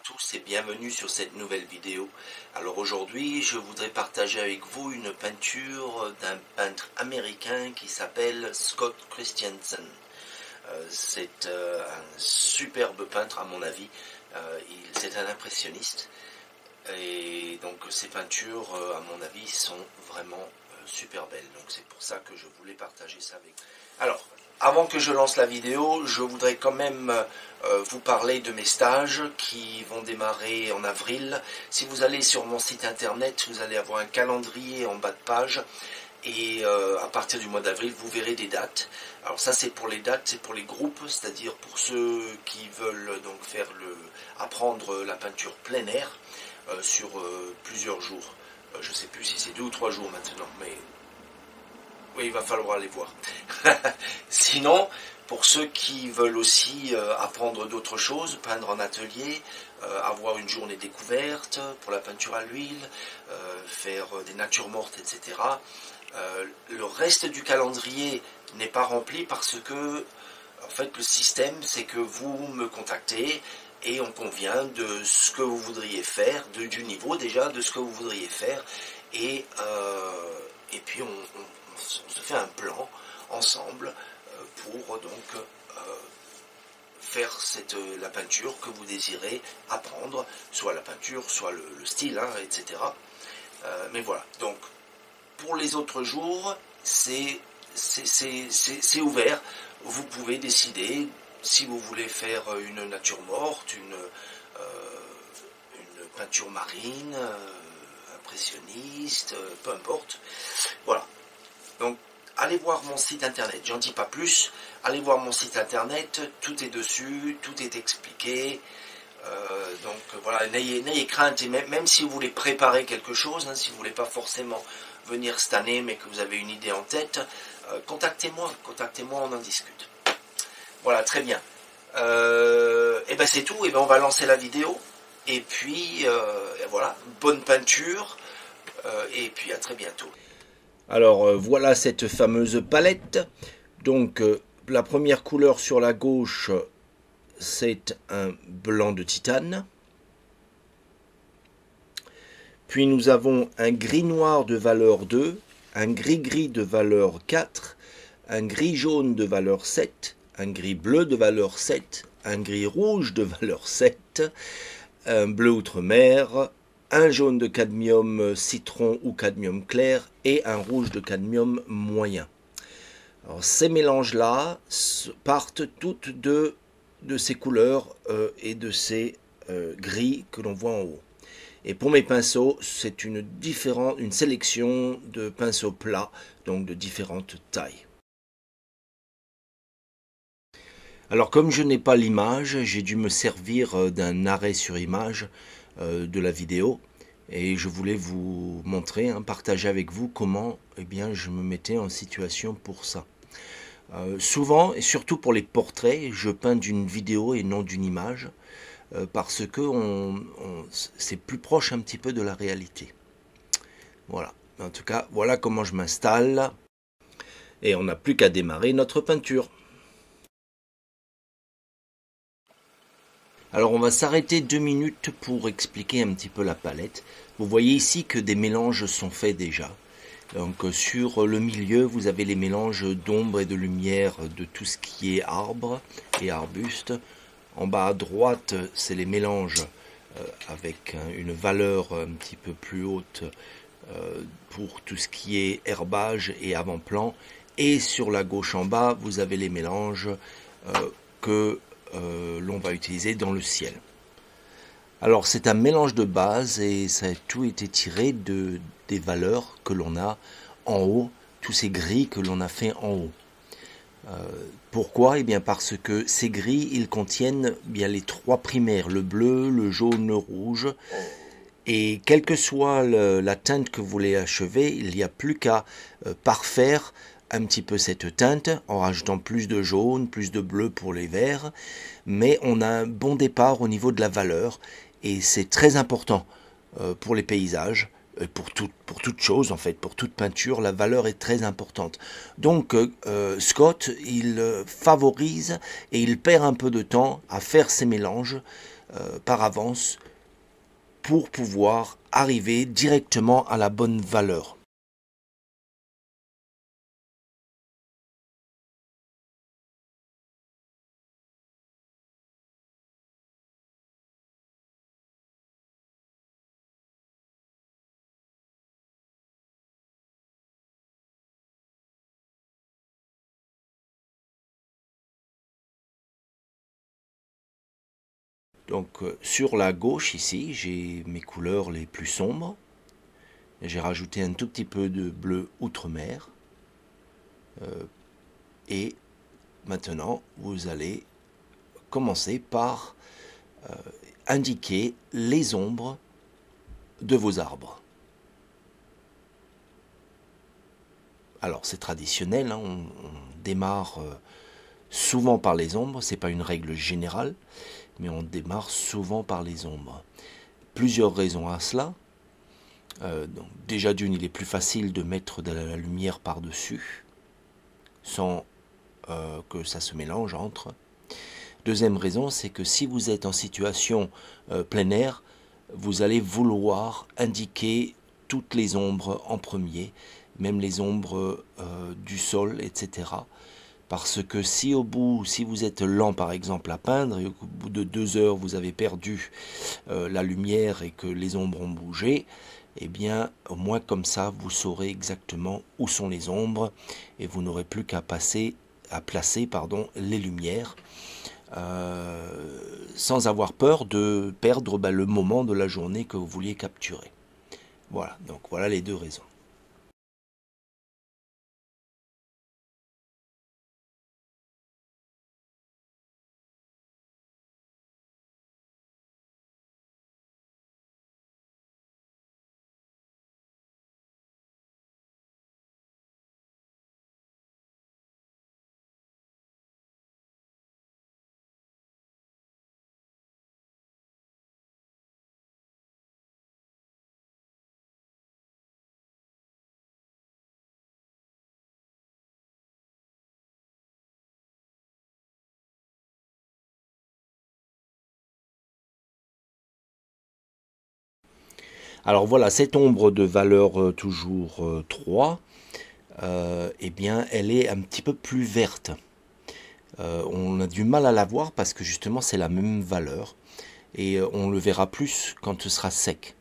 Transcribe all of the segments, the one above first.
tous et bienvenue sur cette nouvelle vidéo. Alors aujourd'hui je voudrais partager avec vous une peinture d'un peintre américain qui s'appelle Scott Christiansen. C'est un superbe peintre à mon avis, c'est un impressionniste et donc ces peintures à mon avis sont vraiment super belles. Donc c'est pour ça que je voulais partager ça avec vous. Alors avant que je lance la vidéo, je voudrais quand même vous parler de mes stages qui vont démarrer en avril. Si vous allez sur mon site internet, vous allez avoir un calendrier en bas de page. Et à partir du mois d'avril, vous verrez des dates. Alors ça c'est pour les dates, c'est pour les groupes, c'est-à-dire pour ceux qui veulent donc apprendre la peinture plein air sur plusieurs jours. Je ne sais plus si c'est 2 ou 3 jours maintenant, mais oui, il va falloir aller voir. Sinon, pour ceux qui veulent aussi apprendre d'autres choses, peindre en atelier, avoir une journée découverte pour la peinture à l'huile, faire des natures mortes, etc. Le reste du calendrier n'est pas rempli parce que, en fait, le système, c'est que vous me contactez et on convient de ce que vous voudriez faire, du niveau déjà, de ce que vous voudriez faire, et puis on se fait un plan ensemble pour donc faire la peinture que vous désirez apprendre, soit la peinture, soit le style, etc. Mais voilà, donc pour les autres jours, c'est ouvert. Vous pouvez décider si vous voulez faire une nature morte, une peinture marine, impressionniste, peu importe. Voilà. Donc, allez voir mon site internet, j'en dis pas plus, allez voir mon site internet, tout est dessus, tout est expliqué, donc voilà, n'ayez crainte, et même si vous voulez préparer quelque chose, si vous voulez pas forcément venir cette année, mais que vous avez une idée en tête, contactez-moi, on en discute. Voilà, très bien. Et ben c'est tout, et ben on va lancer la vidéo, et puis et voilà, bonne peinture, et puis à très bientôt. Alors voilà cette fameuse palette. Donc la première couleur sur la gauche, c'est un blanc de titane. Puis nous avons un gris noir de valeur 2, un gris de valeur 4, un gris jaune de valeur 7, un gris bleu de valeur 7, un gris rouge de valeur 7, un bleu outre-mer, un jaune de cadmium citron ou cadmium clair et un rouge de cadmium moyen. Alors ces mélanges-là partent toutes de ces couleurs et de ces gris que l'on voit en haut. Et pour mes pinceaux, c'est une sélection de pinceaux plats, donc de différentes tailles. Alors comme je n'ai pas l'image, j'ai dû me servir d'un arrêt sur image de la vidéo, et je voulais vous montrer, partager avec vous comment je me mettais en situation pour ça. Souvent, et surtout pour les portraits, je peins d'une vidéo et non d'une image, parce que c'est plus proche un petit peu de la réalité. Voilà, en tout cas, voilà comment je m'installe, et on n'a plus qu'à démarrer notre peinture. Alors on va s'arrêter 2 minutes pour expliquer un petit peu la palette. Vous voyez ici que des mélanges sont faits déjà. Donc sur le milieu, vous avez les mélanges d'ombre et de lumière de tout ce qui est arbre et arbuste. En bas à droite, c'est les mélanges avec une valeur un petit peu plus haute pour tout ce qui est herbage et avant-plan. Et sur la gauche en bas, vous avez les mélanges que l'on va utiliser dans le ciel. Alors c'est un mélange de base et ça a tout été tiré des valeurs que l'on a en haut, tous ces gris que l'on a fait en haut. Pourquoi? Eh bien parce que ces gris, ils contiennent les 3 primaires, le bleu, le jaune, le rouge, et quelle que soit la teinte que vous voulez achever, il n'y a plus qu'à parfaire un petit peu cette teinte en rajoutant plus de jaune, plus de bleu pour les verts, mais on a un bon départ au niveau de la valeur et c'est très important pour les paysages, pour toute chose en fait, pour toute peinture, la valeur est très importante. Donc Scott, il favorise et il perd un peu de temps à faire ces mélanges par avance pour pouvoir arriver directement à la bonne valeur. Donc sur la gauche ici, j'ai mes couleurs les plus sombres. J'ai rajouté un tout petit peu de bleu outre-mer. Et maintenant, vous allez commencer par indiquer les ombres de vos arbres. Alors c'est traditionnel, hein, on démarre souvent par les ombres, c'est pas une règle générale, mais on démarre souvent par les ombres. Plusieurs raisons à cela. Donc, déjà d'une, il est plus facile de mettre de la lumière par-dessus, sans que ça se mélange entre. Deuxième raison, c'est que si vous êtes en situation plein air, vous allez vouloir indiquer toutes les ombres en premier, même les ombres du sol, etc. Parce que si vous êtes lent par exemple à peindre, et au bout de 2 heures vous avez perdu la lumière et que les ombres ont bougé, eh bien au moins comme ça vous saurez exactement où sont les ombres et vous n'aurez plus qu'à placer les lumières sans avoir peur de perdre le moment de la journée que vous vouliez capturer. Voilà, donc voilà les deux raisons. Alors voilà, cette ombre de valeur toujours 3, eh bien elle est un petit peu plus verte. On a du mal à la voir parce que justement c'est la même valeur et on le verra plus quand ce sera sec.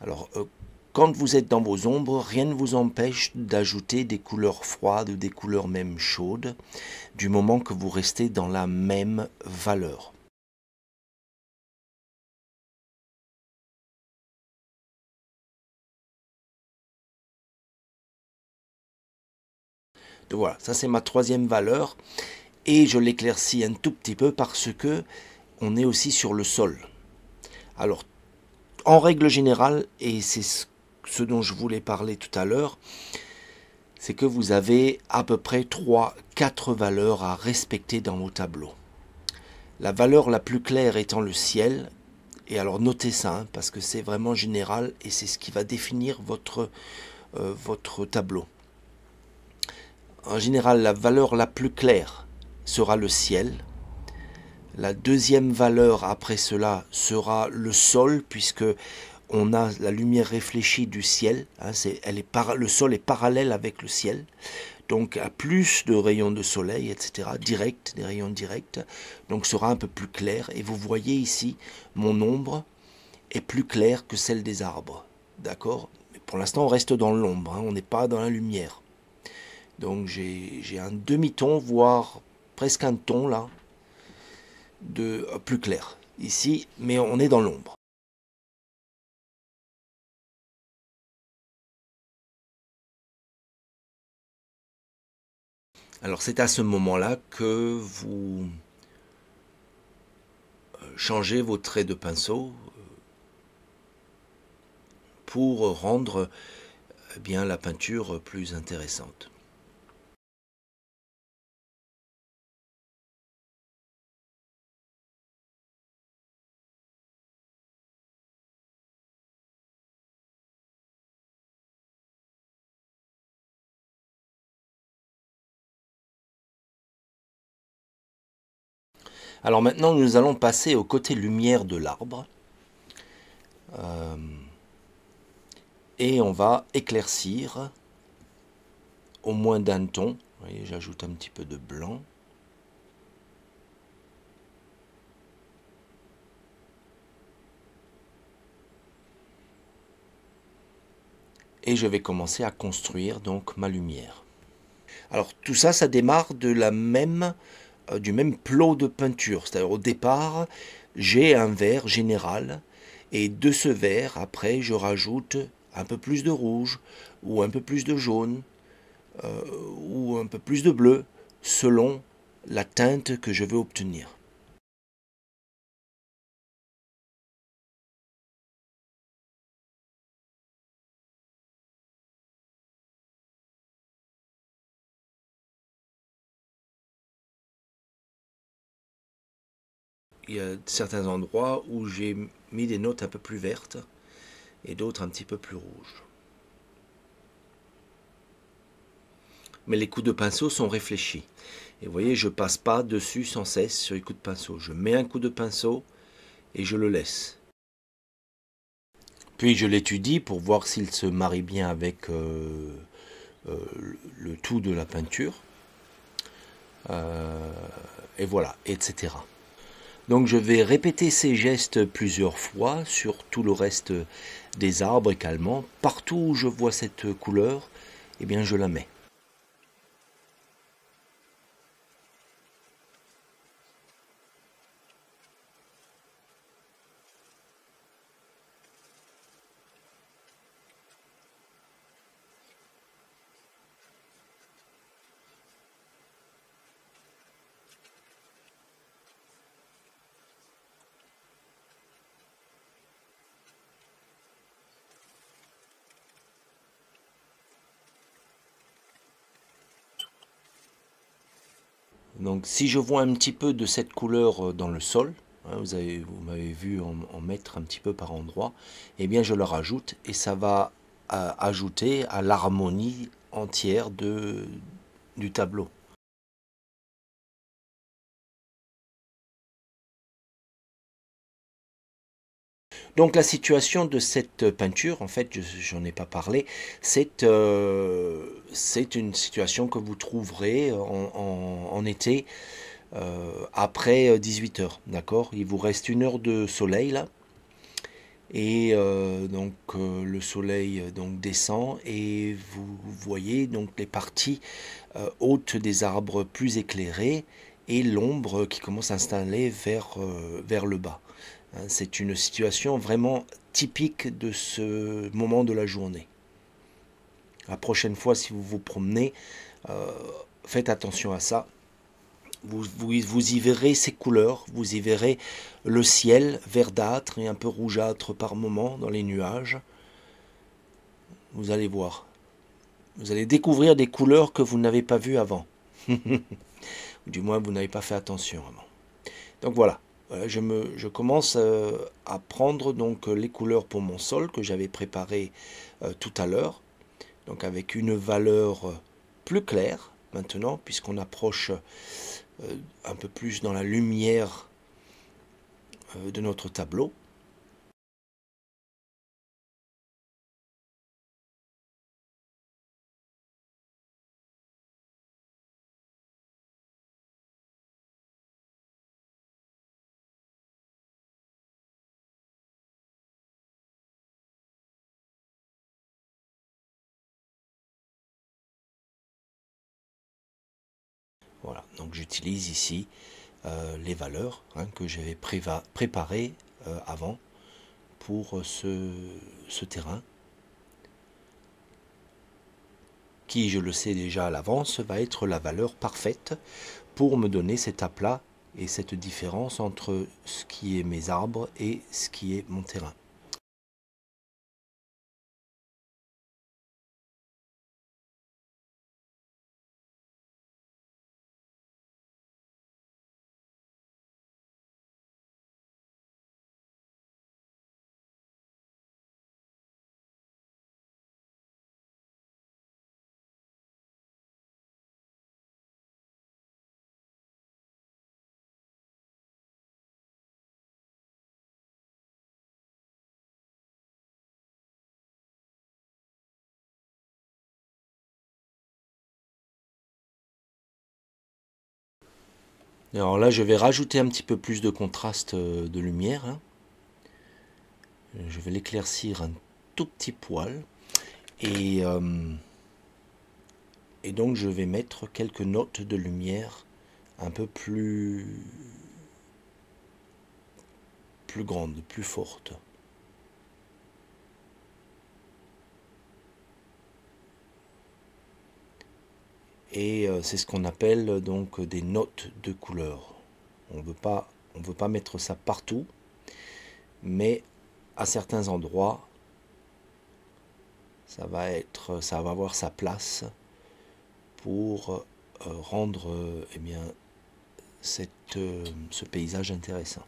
Alors quand vous êtes dans vos ombres, rien ne vous empêche d'ajouter des couleurs froides ou des couleurs même chaudes du moment que vous restez dans la même valeur. Donc voilà, ça c'est ma troisième valeur et je l'éclaircis un tout petit peu parce que on est aussi sur le sol. Alors en règle générale, et c'est ce dont je voulais parler tout à l'heure, c'est que vous avez à peu près 3-4 valeurs à respecter dans vos tableaux. La valeur la plus claire étant le ciel, et alors notez ça, hein, parce que c'est vraiment général et c'est ce qui va définir votre tableau. En général, la valeur la plus claire sera le ciel. La deuxième valeur après cela sera le sol, puisque on a la lumière réfléchie du ciel. Hein, le sol est parallèle avec le ciel. Donc à plus de rayons de soleil, etc., direct, des rayons directs, donc sera un peu plus clair. Et vous voyez ici, mon ombre est plus claire que celle des arbres. D'accord? Mais pour l'instant, on reste dans l'ombre, hein, on n'est pas dans la lumière. Donc j'ai un demi-ton, voire presque un ton là, de plus clair ici, mais on est dans l'ombre. Alors c'est à ce moment-là que vous changez vos traits de pinceau pour rendre bien la peinture plus intéressante. Alors maintenant, nous allons passer au côté lumière de l'arbre. Et on va éclaircir au moins d'un ton. Vous voyez, j'ajoute un petit peu de blanc. Et je vais commencer à construire donc ma lumière. Alors tout ça, ça démarre de du même plot de peinture. C'est-à-dire au départ, j'ai un vert général et de ce vert, après, je rajoute un peu plus de rouge ou un peu plus de jaune ou un peu plus de bleu selon la teinte que je veux obtenir. Il y a certains endroits où j'ai mis des notes un peu plus vertes et d'autres un petit peu plus rouges. Mais les coups de pinceau sont réfléchis. Et vous voyez, je passe pas dessus sans cesse sur les coups de pinceau. Je mets un coup de pinceau et je le laisse. Puis je l'étudie pour voir s'il se marie bien avec euh, le tout de la peinture. Euh, et voilà, etc. Donc je vais répéter ces gestes plusieurs fois sur tout le reste des arbres également. Partout où je vois cette couleur, eh bien je la mets. Donc si je vois un petit peu de cette couleur dans le sol, hein, vous m'avez vu en mettre un petit peu par endroit, eh bien je le rajoute et ça va ajouter à l'harmonie entière du tableau. Donc la situation de cette peinture, en fait, j'en ai pas parlé, c'est une situation que vous trouverez en été après 18 heures, d'accord? Il vous reste 1 heure de soleil là, et le soleil donc descend et vous voyez donc les parties hautes des arbres plus éclairées et l'ombre qui commence à s'installer vers le bas. Hein, c'est une situation vraiment typique de ce moment de la journée. La prochaine fois, si vous vous promenez, euh, faites attention à ça. Vous y verrez ces couleurs, vous y verrez le ciel verdâtre et un peu rougeâtre par moments dans les nuages. Vous allez voir. Vous allez découvrir des couleurs que vous n'avez pas vues avant. Du moins, vous n'avez pas fait attention avant. Donc voilà. Je commence à prendre donc les couleurs pour mon sol que j'avais préparé tout à l'heure. Donc avec une valeur plus claire maintenant, puisqu'on approche un peu plus dans la lumière de notre tableau. Voilà, donc j'utilise ici les valeurs que j'avais préparées avant pour ce terrain, qui, je le sais déjà à l'avance, va être la valeur parfaite pour me donner cet aplat et cette différence entre ce qui est mes arbres et ce qui est mon terrain. Alors là, je vais rajouter un petit peu plus de contraste de lumière, hein. Je vais l'éclaircir un tout petit poil. Et donc je vais mettre quelques notes de lumière un peu plus grandes, plus fortes. Et c'est ce qu'on appelle donc des notes de couleur. On veut pas mettre ça partout, mais à certains endroits, ça va avoir sa place pour rendre eh bien, ce paysage intéressant.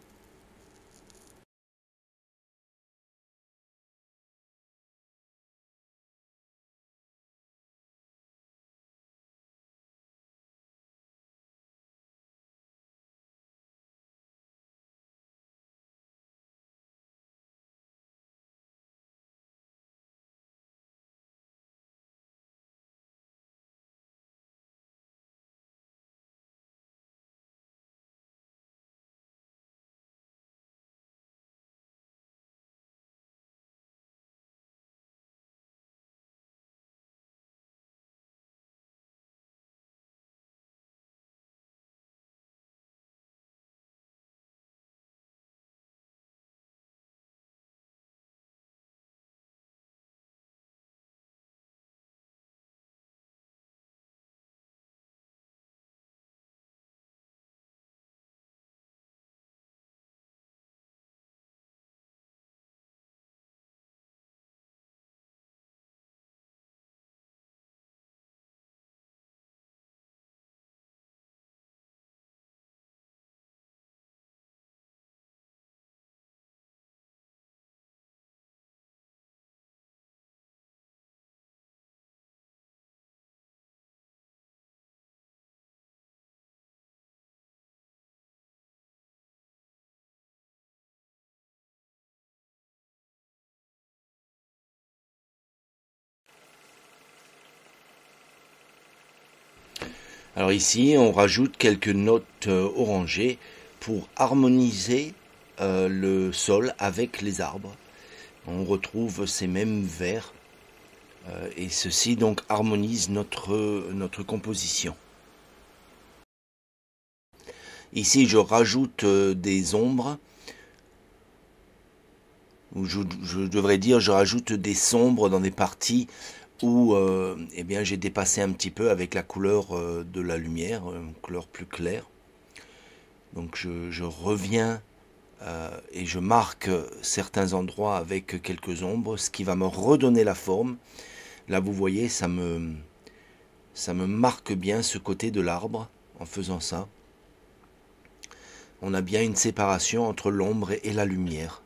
Alors ici, on rajoute quelques notes orangées pour harmoniser le sol avec les arbres. On retrouve ces mêmes verts et ceci donc harmonise notre composition. Ici, je rajoute des ombres, ou je devrais dire, je rajoute des sombres dans des parties où eh bien, j'ai dépassé un petit peu avec la couleur de la lumière, une couleur plus claire. Donc je reviens et je marque certains endroits avec quelques ombres, ce qui va me redonner la forme. Là, vous voyez, ça me marque bien ce côté de l'arbre en faisant ça. On a bien une séparation entre l'ombre et la lumière.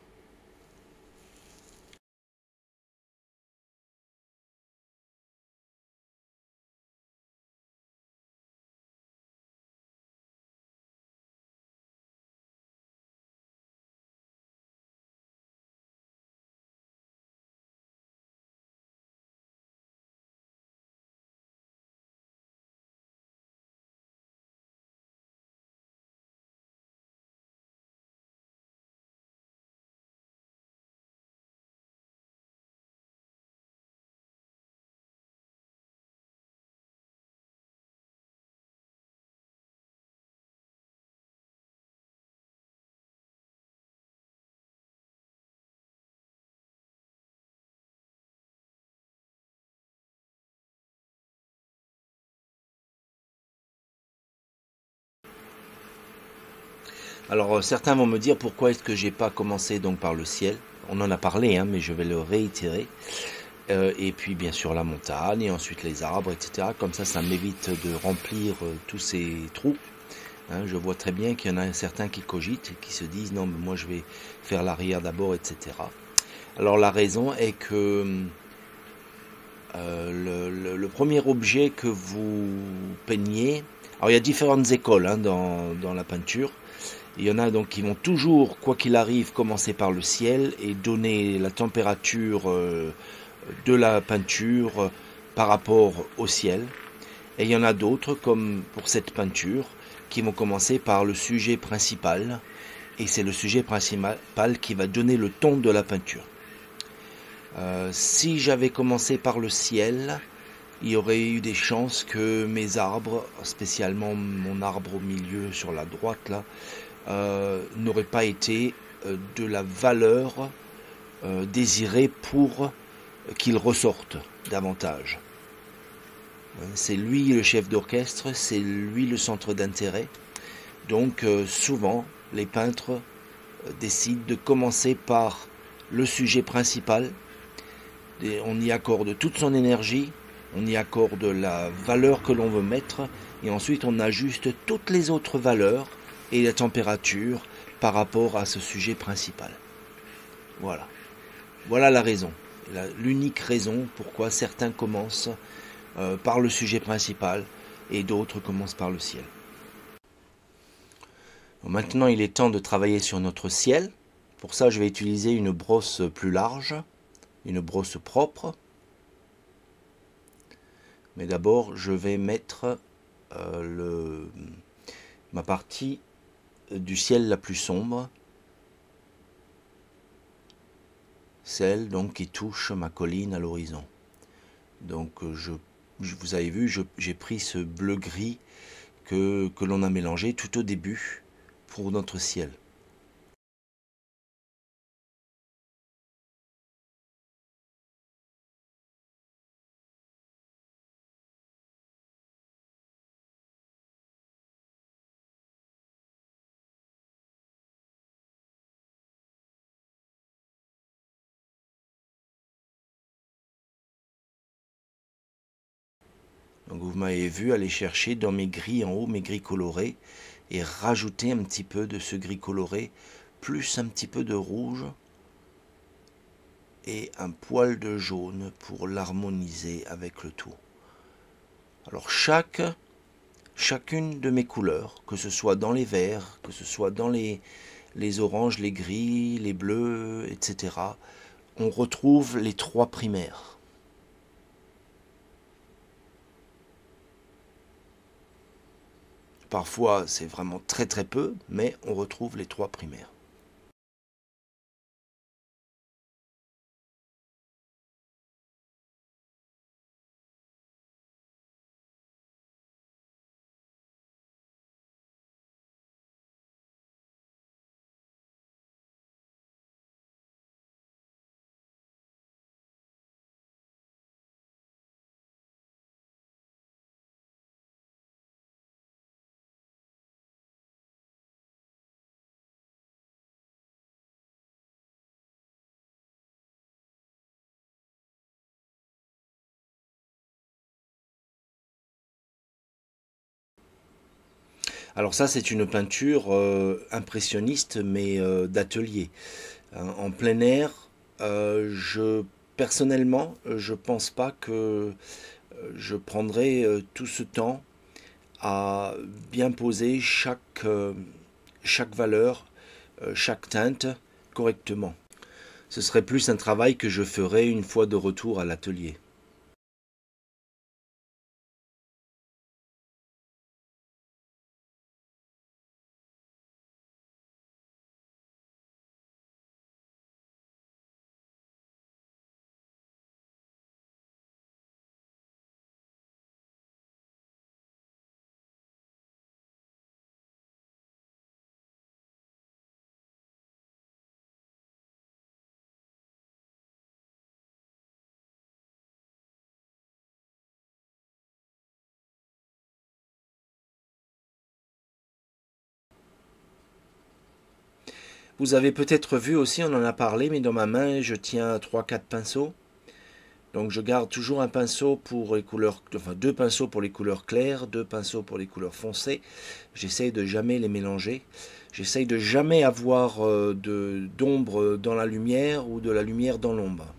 Alors certains vont me dire pourquoi est-ce que j'ai pas commencé donc par le ciel. On en a parlé, hein, mais je vais le réitérer. Et puis bien sûr la montagne, et ensuite les arbres, etc. Comme ça m'évite de remplir tous ces trous. Hein, je vois très bien qu'il y en a certains qui cogitent, qui se disent non, mais moi je vais faire l'arrière d'abord, etc. Alors la raison est que le premier objet que vous peignez, alors il y a différentes écoles hein, dans la peinture. Il y en a donc qui vont toujours, quoi qu'il arrive, commencer par le ciel et donner la température de la peinture par rapport au ciel. Et il y en a d'autres, comme pour cette peinture, qui vont commencer par le sujet principal, et c'est le sujet principal qui va donner le ton de la peinture. Si j'avais commencé par le ciel, il y aurait eu des chances que mes arbres, spécialement mon arbre au milieu sur la droite là, n'auraient pas été de la valeur désirée pour qu'il ressorte davantage. C'est lui le chef d'orchestre, c'est lui le centre d'intérêt. Donc souvent, les peintres décident de commencer par le sujet principal. On y accorde toute son énergie, on y accorde la valeur que l'on veut mettre, et ensuite on ajuste toutes les autres valeurs et la température par rapport à ce sujet principal. Voilà. Voilà la raison, l'unique raison pourquoi certains commencent par le sujet principal et d'autres commencent par le ciel. Maintenant, il est temps de travailler sur notre ciel. Pour ça, je vais utiliser une brosse plus large, une brosse propre. Mais d'abord, je vais mettre ma partie du ciel la plus sombre, celle donc qui touche ma colline à l'horizon. Donc vous avez vu, j'ai pris ce bleu-gris que l'on a mélangé tout au début pour notre ciel. Donc vous m'avez vu aller chercher dans mes gris en haut, mes gris colorés, et rajouter un petit peu de ce gris coloré, plus un petit peu de rouge, et un poil de jaune pour l'harmoniser avec le tout. Alors chacune de mes couleurs, que ce soit dans les verts, que ce soit dans les oranges, les gris, les bleus, etc., on retrouve les trois primaires. Parfois, c'est vraiment très très peu, mais on retrouve les trois primaires. Alors ça, c'est une peinture impressionniste, mais d'atelier. En plein air, personnellement, je pense pas que je prendrai tout ce temps à bien poser chaque valeur, chaque teinte correctement. Ce serait plus un travail que je ferais une fois de retour à l'atelier. Vous avez peut-être vu aussi, on en a parlé, mais dans ma main, je tiens trois quatre pinceaux. Donc je garde toujours un pinceau pour les couleurs, enfin deux pinceaux pour les couleurs claires, deux pinceaux pour les couleurs foncées. J'essaye de jamais les mélanger. J'essaye de jamais avoir d'ombre dans la lumière ou de la lumière dans l'ombre.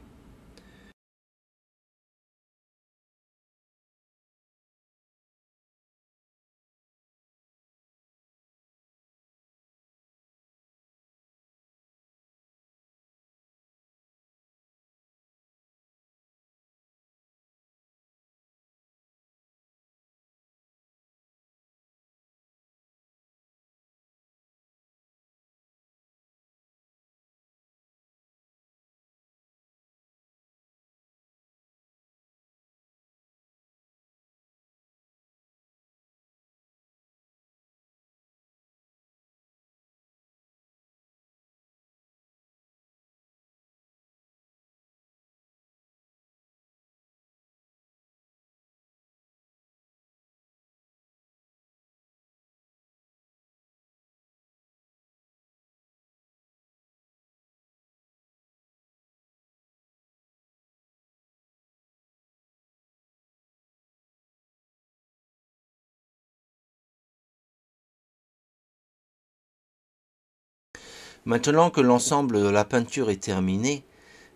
Maintenant que l'ensemble de la peinture est terminé,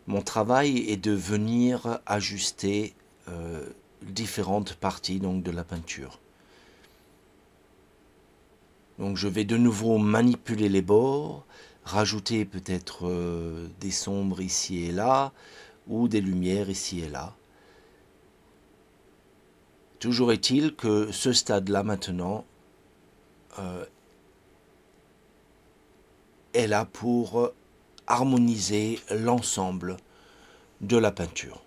mon travail est de venir ajuster différentes parties donc, de la peinture. Donc je vais de nouveau manipuler les bords, rajouter peut-être des sombres ici et là, ou des lumières ici et là. Toujours est-il que ce stade-là maintenant est là pour harmoniser l'ensemble de la peinture.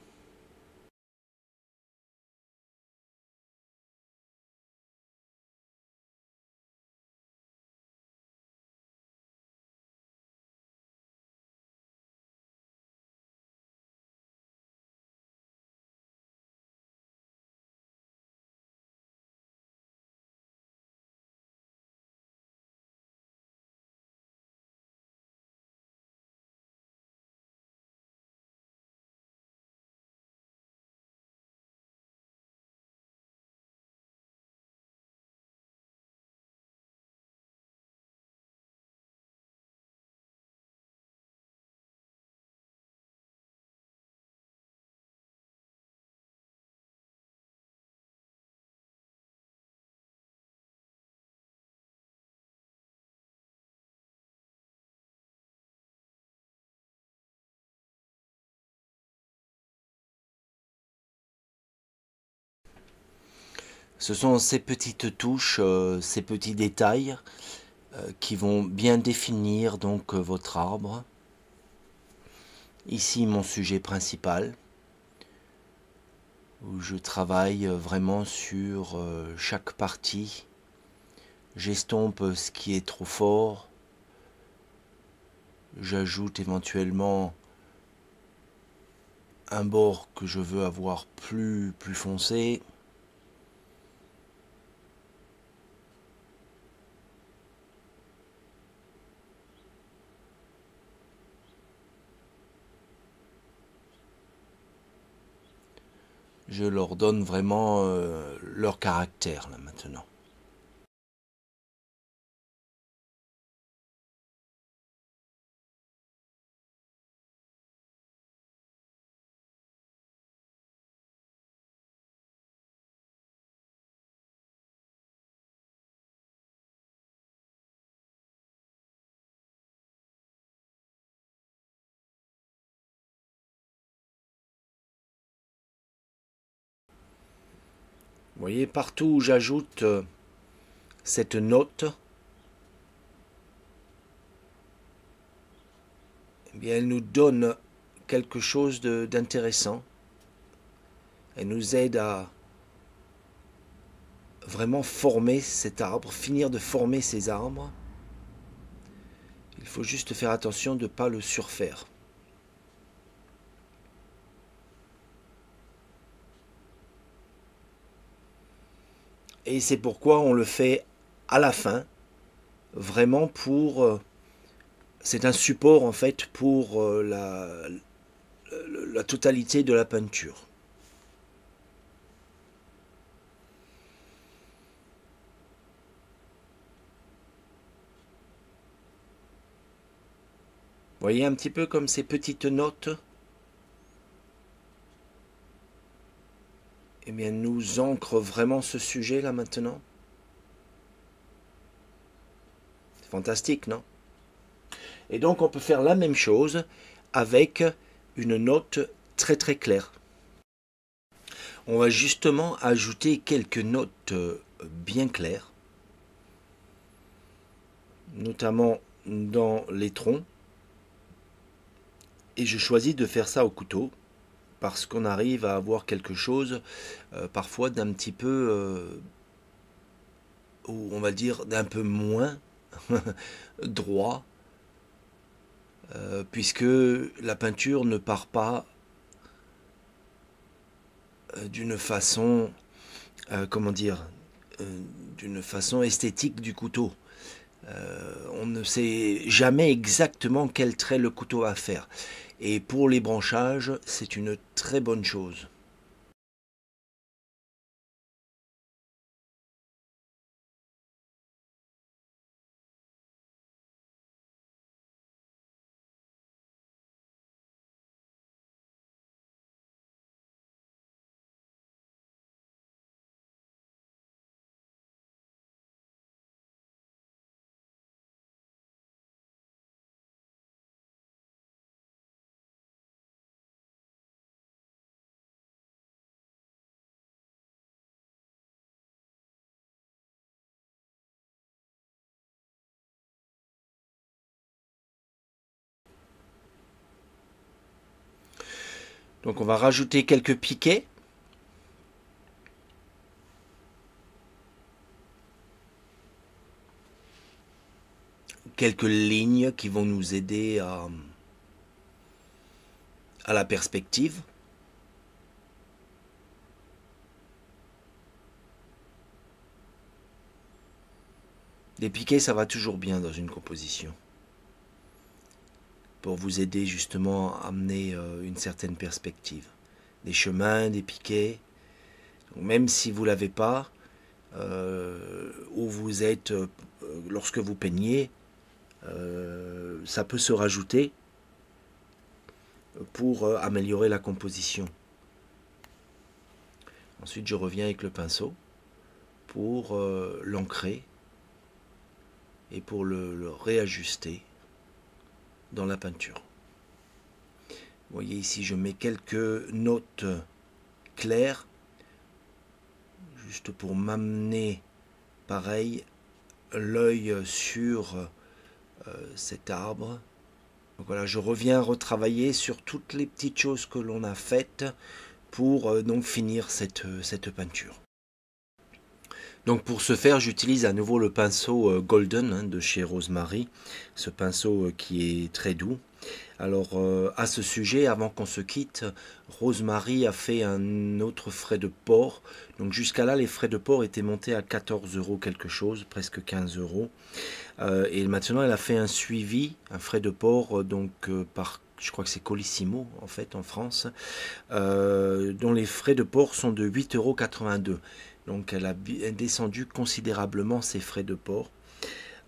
Ce sont ces petites touches, ces petits détails qui vont bien définir donc votre arbre. Ici mon sujet principal, où je travaille vraiment sur chaque partie. J'estompe ce qui est trop fort. J'ajoute éventuellement un bord que je veux avoir plus foncé. Je leur donne vraiment leur caractère là maintenant. Vous voyez, partout où j'ajoute cette note, eh bien, elle nous donne quelque chose d'intéressant. Elle nous aide à vraiment former cet arbre, finir de former ces arbres. Il faut juste faire attention de ne pas le surfaire. Et c'est pourquoi on le fait à la fin, vraiment pour... c'est un support en fait pour la totalité de la peinture. Vous voyez un petit peu comme ces petites notes, eh bien nous ancrent vraiment ce sujet là maintenant. C'est fantastique, non? Et donc on peut faire la même chose avec une note très très claire. On va justement ajouter quelques notes bien claires, notamment dans les troncs. Et je choisis de faire ça au couteau parce qu'on arrive à avoir quelque chose parfois d'un petit peu, ou on va dire d'un peu moins droit, puisque la peinture ne part pas d'une façon, comment dire, d'une façon esthétique du couteau. On ne sait jamais exactement quel trait le couteau va faire. Et pour les branchages, c'est une très bonne chose. Donc on va rajouter quelques piquets. Quelques lignes qui vont nous aider à la perspective. Des piquets, ça va toujours bien dans une composition. Pour vous aider justement à amener une certaine perspective. Des chemins, des piquets. Donc même si vous ne l'avez pas, où vous êtes lorsque vous peignez, ça peut se rajouter pour améliorer la composition. Ensuite, je reviens avec le pinceau pour l'ancrer et pour le réajuster dans la peinture. Vous voyez ici, je mets quelques notes claires, juste pour m'amener, pareil, l'œil sur cet arbre. Donc voilà, je reviens retravailler sur toutes les petites choses que l'on a faites pour donc finir cette peinture. Donc pour ce faire, j'utilise à nouveau le pinceau Golden de chez Rosemary, ce pinceau qui est très doux. Alors à ce sujet, avant qu'on se quitte, Rosemary a fait un autre frais de port. Donc jusqu'à là, les frais de port étaient montés à 14 € quelque chose, presque 15 €. Et maintenant, elle a fait un suivi, un frais de port, par, je crois que c'est Colissimo en fait en France, dont les frais de port sont de 8,82 €. Donc elle a descendu considérablement ses frais de port.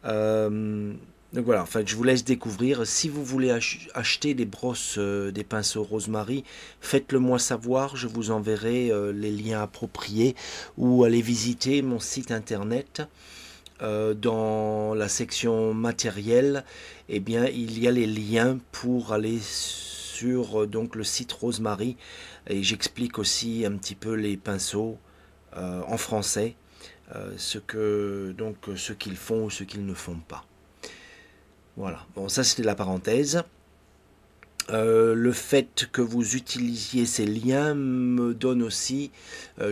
Donc voilà, en fait, je vous laisse découvrir. Si vous voulez acheter des brosses, des pinceaux Rosemary, faites-le moi savoir. Je vous enverrai les liens appropriés ou allez visiter mon site internet. Dans la section matériel, eh bien, il y a les liens pour aller sur donc le site Rosemary et j'explique aussi un petit peu les pinceaux en français, ce qu'ils font ou ce qu'ils ne font pas. Voilà, bon, ça c'était la parenthèse. Le fait que vous utilisiez ces liens me donne aussi,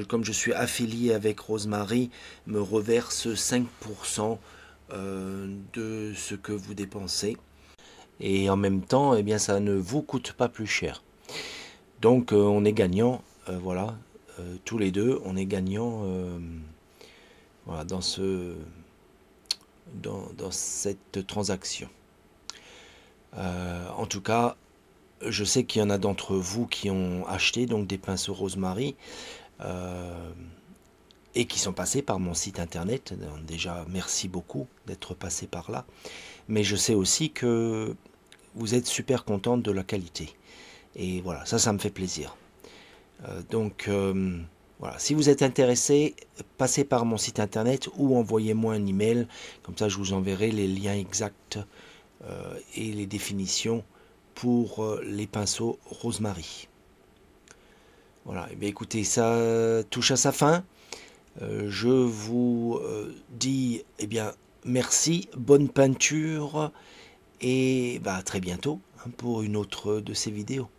comme je suis affilié avec Rosemary, me reverse 5% de ce que vous dépensez. Et en même temps, eh bien, ça ne vous coûte pas plus cher. Donc on est gagnant, voilà, tous les deux, on est gagnant voilà, dans cette transaction. En tout cas, je sais qu'il y en a d'entre vous qui ont acheté donc des pinceaux Rosemary et qui sont passés par mon site internet. Déjà, merci beaucoup d'être passé par là. Mais je sais aussi que vous êtes super contente de la qualité. Et voilà, ça me fait plaisir. Voilà, si vous êtes intéressé, passez par mon site internet ou envoyez-moi un email. Comme ça, je vous enverrai les liens exacts et les définitions pour les pinceaux Rosemary. Voilà, et bien écoutez, ça touche à sa fin. Je vous dis bien merci, bonne peinture et à très bientôt pour une autre de ces vidéos.